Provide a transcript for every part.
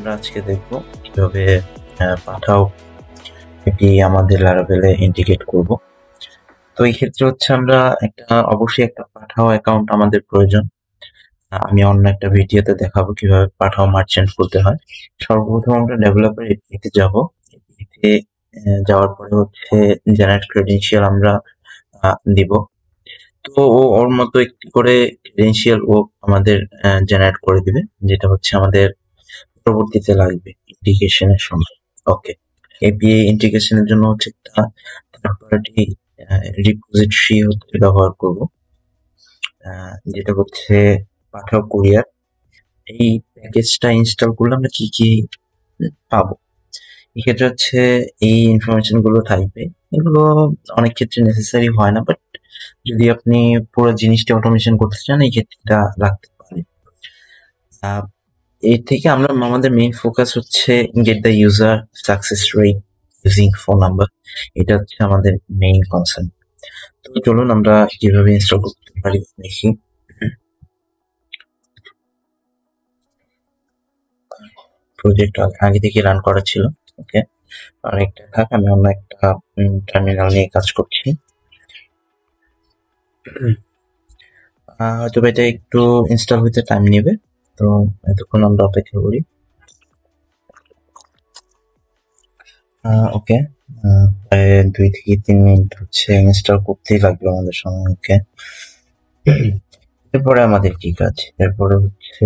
আমরা আজকে দেখব কিভাবে পাঠাও এপিআই আমাদের লারাভেলে ইন্টিগ্রেট করব। তো এই ক্ষেত্রে হচ্ছে আমরা অবশ্যই একটা পাঠাও অ্যাকাউন্ট আমাদের প্রয়োজন। আমি অন্য একটা ভিডিওতে দেখাবো কিভাবে পাঠাও মার্চেন্ট খুলতে হয়। সর্বপ্রথম আমরা ডেভেলপার এপিআইতে যাব। এপিআইতে যাওয়ার পরে হচ্ছে জেনারেট ক্রেডেনশিয়াল আমরা দিব। তো ওর মতো একটি করে ক্রেডেনশিয়াল ও আমাদের জেনারেট করে দিবে, যেটা হচ্ছে আমাদের পরবর্তীতে লাগবে ইন্টিগ্রেশনের সময়। ওকে, এপিআই ইন্টিগ্রেশনের জন্য হচ্ছে একটা থার্ড পার্টি রিপোজিটরি হচ্ছে ব্যবহার করব, যেটা হচ্ছে পাঠাও কুরিয়ার। এই প্যাকেজটা ইনস্টল করলে আমরা কি কি পাবো, এক্ষেত্রে হচ্ছে এই ইনফরমেশন গুলো থাকবে। এগুলো অনেক ক্ষেত্রে নেসেসারি হয় না, বাট যদি আপনি পুরো জিনিসটা অটোমেশন করতে চান এই ক্ষেত্রে এটা রাখতে পারে। এর থেকে আমরা আমাদের মেইন ফোকাস হচ্ছে get the user success rate using phone number. এটা হচ্ছে আমাদের মেইন কনসার্ন। তো চলুন আমরা কিভাবে ইনস্টল করতে পারি দেখি। প্রজেক্ট আগে থেকে রান করা ছিল। ওকে, আর একটা থাক, আমি অন্য একটা টার্মিনাল নিয়ে কাজ করছি। হয়তো এটা একটু ইনস্টল হতে টাইম নেবে, তো এতক্ষণ আমরা অপেক্ষা করি। ওকে, প্রায় 2 থেকে 3 মিনিট হচ্ছে ইনস্টল করতেই লাগলো আমাদের সময়। ওকে, এরপরে আমাদের কি কাজ? এরপরে হচ্ছে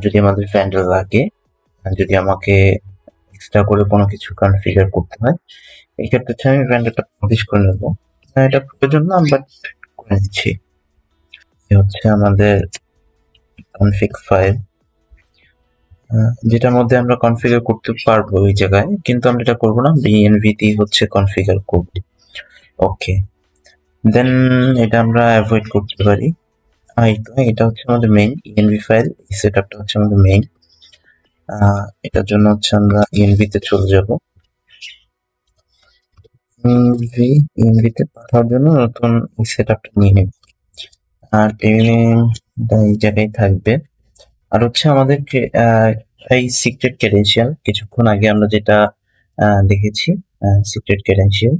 যদি আমাদের ভ্যান্ডার লাগে, যদি আমাকে এক্সট্রা করে কোনো কিছু কনফিগার করতে হয়, এই ক্ষেত্রে হচ্ছে আমি ভ্যান্ডারটা পাবলিশ করে নেবো। এটা প্রয়োজন না, বাট করে দিচ্ছি। হচ্ছে আমাদের কনফিগ ফাইল, যেটার মধ্যে আমরা কনফিগার করতে পারবো ওই জায়গায়, কিন্তু আমরা এটা করবো না, বিএনভিতে হচ্ছে কনফিগার করবো। ওকে, দেন এটা আমরা অ্যাভয়েড করতে পারি। এটা হচ্ছে আমাদের মেইন ইএনভি ফাইল। এই সেটআপটা হচ্ছে আমাদের মেইন। এটার জন্য হচ্ছে আমরা ইএনভিতে চলে যাব। ইএনভিতে পাঠানোর জন্য নতুন সেটআপটা নিয়ে নেব, আর টেবিলটা এই জায়গায় থাকবে। আর হচ্ছে আমাদেরকে এই সিক্রেট ক্রেডেনশিয়াল, কিছুক্ষণ আগে আমরা যেটা দেখেছি সিক্রেট ক্রেডেনশিয়াল,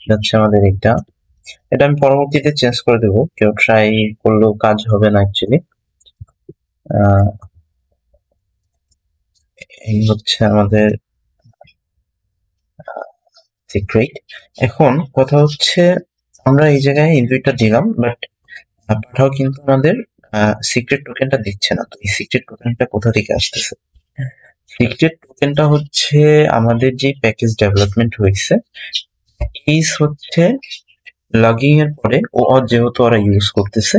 এটা হচ্ছে আমাদের এটা আমি পরবর্তীতে চেঞ্জ করে দেবো, কেউ ট্রাই করলেও কাজ হবে না অ্যাকচুয়ালি। এই হচ্ছে আমাদের সিক্রেট। এখন কথা হচ্ছে আমরা এই জায়গায় ইনভিটটা দিলাম, বাট পাঠাও কিন্তু আমাদের সিক্রেট টোকেনটা দিচ্ছে না। তো এই সিক্রেট টোকেনটা কোথা থেকে আসতেছে? সিক্রেট টোকেনটা হচ্ছে আমাদের যে প্যাকেজ ডেভেলপমেন্ট হয়েছে, প্যাকেজ হচ্ছে লগইন এর পরে যেহেতু ওরা ইউজ করতেছে,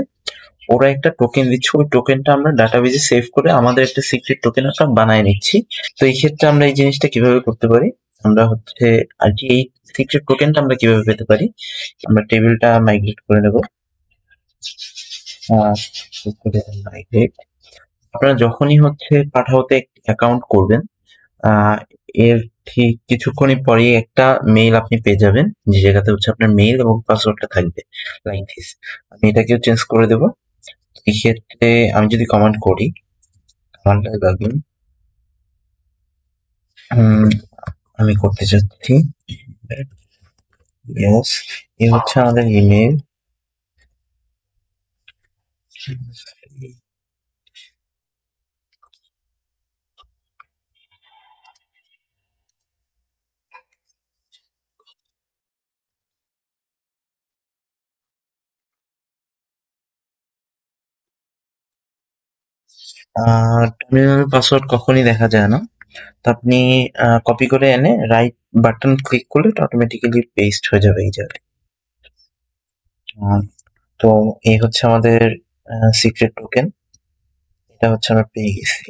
ওরা একটা টোকেন দিচ্ছে। ওই টোকেনটা আমরা ডাটাবেজে সেভ করে আমাদের একটা সিক্রেট টোকেন একটা বানায় নিচ্ছি। তো এই ক্ষেত্রে আমরা এই জিনিসটা কিভাবে করতে পারি, আমরা হচ্ছে আর কি এই সিক্রেট টোকেনটা আমরা কিভাবে পেতে পারি, আমরা টেবিলটা মাইগ্রেট করে নেব। আপনারা যখনই হচ্ছে পাঠাওতে অ্যাকাউন্ট করবেন, এর ঠিক কিছুক্ষণই পরেই একটা মেইল আপনি পেয়ে যাবেন, যে জায়গাতে হচ্ছে আপনার মেইল এবং পাসওয়ার্ডটা থাকবে লাইক দিস। আমি এটাকেও চেঞ্জ করে দেবো। এই ক্ষেত্রে আমি যদি কমান্ড করি, কমান্ডটা লাগবে, আমি করতে চাচ্ছি ইয়েস, এই হচ্ছে আমাদের ইমেল। টার্মিনাল পাসওয়ার্ড কখনই দেখা যায় না, তো আপনি কপি করে এনে রাইট বাটন ক্লিক করলে এটা অটোমেটিক্যালি পেস্ট হয়ে যাবে এই জায়গায়। তো এই হচ্ছে আমাদের সিক্রেট টোকেন, এটা হচ্ছে আমরা পেয়ে গেছি।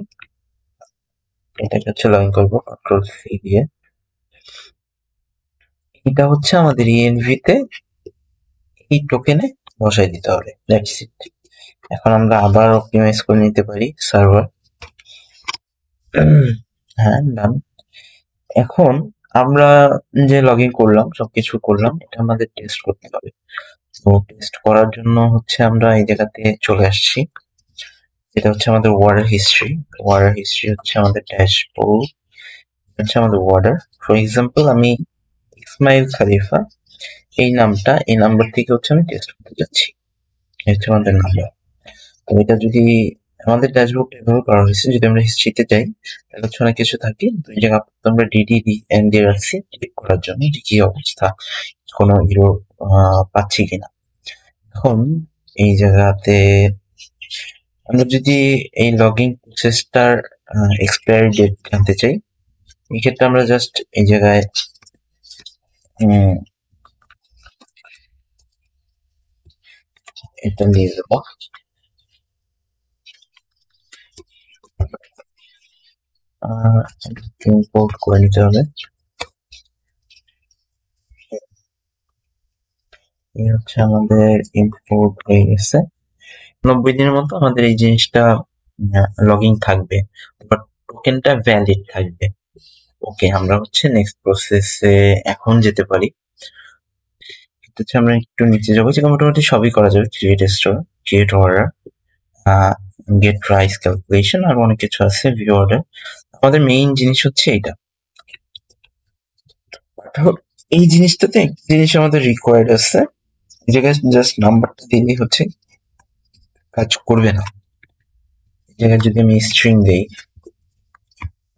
এটাকে হচ্ছে লগ ইন করবো কন্ট্রোল সি দিয়ে। এটা হচ্ছে আমাদের ইএনভি তে এই টোকেনে বসাই দিতে হবে, দ্যাটস ইট। এখন আমরা আবার অপটিমাইজ করে নিতে পারি সার্ভার। হ্যাঁ, ডান। এখন আমরা যে লগ ইন করলাম, সবকিছু করলাম, এটা আমাদের টেস্ট করতে হবে। তো টেস্ট করার জন্য হচ্ছে আমরা এই জায়গাতে চলে আসছি। এটা হচ্ছে আমাদের ওয়ার্ডার হিস্ট্রি হচ্ছে আমাদের ড্যাশবোর্ড, হচ্ছে আমাদের ওয়ার্ডার। ফর এক্সাম্পল আমি ইসমাইল খালিফা এই নাম্বার থেকে হচ্ছে আমি টেস্ট করতে যাচ্ছি, এই হচ্ছে আমাদের নাম্বার। তো এটা যদি আমাদের ড্যাশবোর্ড এভাবে করা হয়েছে, যদি আমরা হিস্ট্রিতে যাই তাহলে হচ্ছে অনেক কিছু থাকে। তো এই জায়গা আপাতত আমরা ডিডি দিয়ে রাখছি চেক করার জন্য যে কি অবস্থা, কোনো ইরো পাচ্ছি কিনা। এখন এই জায়গাতে আমরা যদি এই লগইন প্রসেসটার এক্সপায়ারি ডেট জানতে চাই, এক্ষেত্রে আমরা জাস্ট এই জায়গায় এটা নিয়ে যাবো। ইম্পোর্ট করে নিতে হবে। এই হচ্ছে আমাদের ইম্পোর্ট হয়ে গেছে। 90 দিনের মতো আমাদের এই জিনিসটা লগইন থাকবে, বাট টোকেনটা ভ্যালিড থাকবে। ওকে, আমরা হচ্ছে নেক্সট প্রসেসে এখন যেতে পারি। এটা হচ্ছে আমরা একটু নিচে যাবো, যেটা মোটামুটি সবই করা যাবে। Create store, create order, get price calculation, আর অনেক কিছু আছে, ভিউ অর্ডার। আমাদের মেইন জিনিস হচ্ছে এটা। এই জিনিসটাতে একটা জিনিস আমাদের রিকোয়ার্ড আছে, এই জায়গায় জাস্ট নাম্বারটা দিলেই হচ্ছে কাজ করবে না। এই জায়গায় যদি আমি স্ট্রিং দেই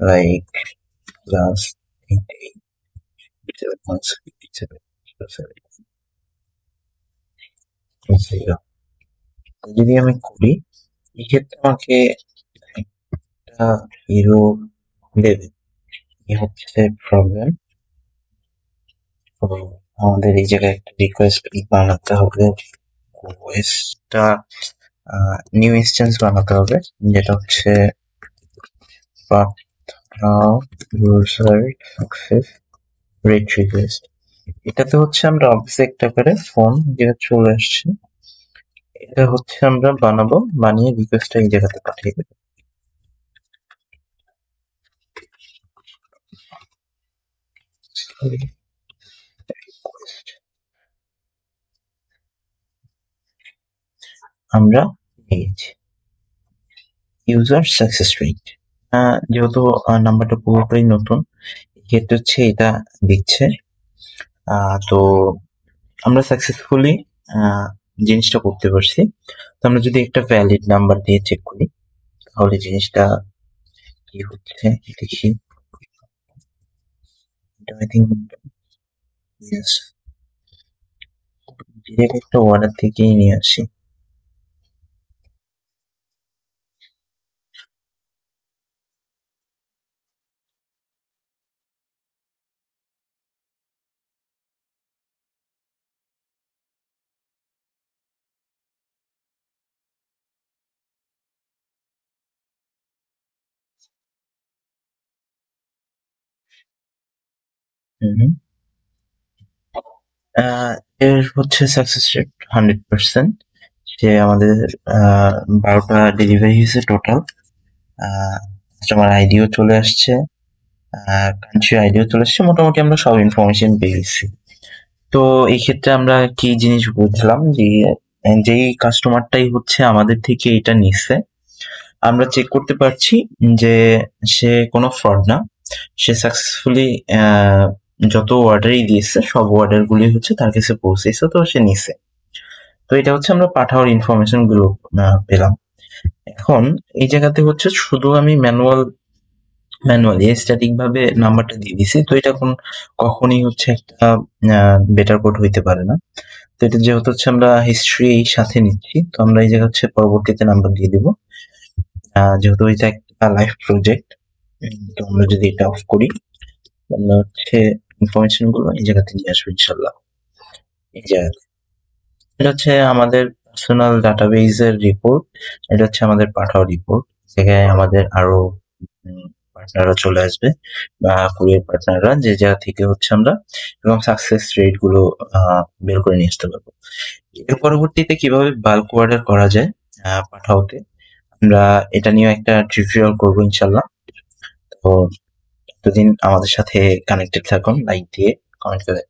লাইক প্লাস 87 যদি আমি করি, এক্ষেত্রে আমাকে একটা হিরো দেবে। এই হচ্ছে প্রবলেম। তো আমাদের এই জায়গায় একটা রিকোয়েস্ট বানাতে হবে, রিকোয়েস্টটা নিউ ইনস্ট্যান্স বানাতে হবে, যেটা হচ্ছে ইউজার সাকসেস রেট রিকোয়েস্ট। এটাতে হচ্ছে আমরা অবজেক্ট আকারে ফোন যেটা চলে আসছে, এটা হচ্ছে আমরা বানাবো, বানিয়ে রিকোয়েস্টটা এই জায়গাতে পাঠিয়ে দেবো। আমরা পেয়েছি ইউজার সাকসেস রেট। যেহেতু নাম্বারটা পুরোটাই নতুন, এক্ষেত্রে হচ্ছে এটা দিচ্ছে। তো আমরা সাকসেসফুলি জিনিসটা করতে পারছি। তো আমরা যদি একটা ভ্যালিড নাম্বার দিয়ে চেক করি তাহলে জিনিসটা কি হচ্ছে দেখি। আই থিঙ্ক ইয়েস, ডিরেক্ট একটা অর্ডার থেকেই নিয়ে আসি। হুম, এর হচ্ছে সাকসেস রেট 100%। যে আমাদের 12টা ডেলিভারি হয়েছে টোটাল। কাস্টমার আইডিও চলে আসছে, কান্ট্রি আইডিও চলে আসছে, মোটামুটি আমরা সব ইনফরমেশন পেয়ে গেছি। তো এই ক্ষেত্রে আমরা কি জিনিস বুঝলাম যে যেই কাস্টমারটাই হচ্ছে আমাদের থেকে এটা নিচ্ছে, আমরা চেক করতে পারছি যে সে কোনো ফ্রড না। সে সাকসেসফুলি যত অর্ডারই দিয়েছে সব অর্ডার গুলি হচ্ছে তার কাছে পৌঁছেছে, তো সে নিছে। তো এটা হচ্ছে আমরা পাঠাওয়ার ইনফরমেশন গুলো পেলাম। এখন এই জায়গাতে হচ্ছে শুধু আমি ম্যানুয়ালি স্ট্যাটিক ভাবে নাম্বারটা দিয়ে দিছি, তো এটা কখনই হচ্ছে একটা বেটার কোড হইতে পারে না। তো এটা যেহেতু হচ্ছে আমরা হিস্ট্রি সাথে নিচ্ছি, তো আমরা এই জায়গায় হচ্ছে পরবর্তীতে নাম্বার দিয়ে দিব। যেহেতু এটা একটা লাইভ প্রজেক্ট, তো আমরা যদি এটা অফ করি আমরা হচ্ছে ইনফরমেশন গুলো এই জায়গাতে নিয়ে আসবো ইনশাল্লাহ। এই জায়গাতে এটা হচ্ছে আমাদের পার্সোনাল ডাটাবেজের রিপোর্ট, এটা হচ্ছে আমাদের পাঠাও রিপোর্ট। জায়গায় আমাদের আরো পার্টনাররা চলে আসবে বা কুরিয়ার পার্টনাররা, যে জায়গা থেকে হচ্ছে আমরা এবং সাকসেস রেট গুলো বের করে নিয়ে আসতে পারবো। এর পরবর্তীতে কিভাবে বাল্ক অর্ডার করা যায় পাঠাওতে, আমরা এটা নিয়ে একটা টিউটোরিয়াল করবো ইনশাল্লাহ। তো এতদিন আমাদের সাথে কানেক্টেড থাকুন, লাইক দিয়ে কমেন্ট করে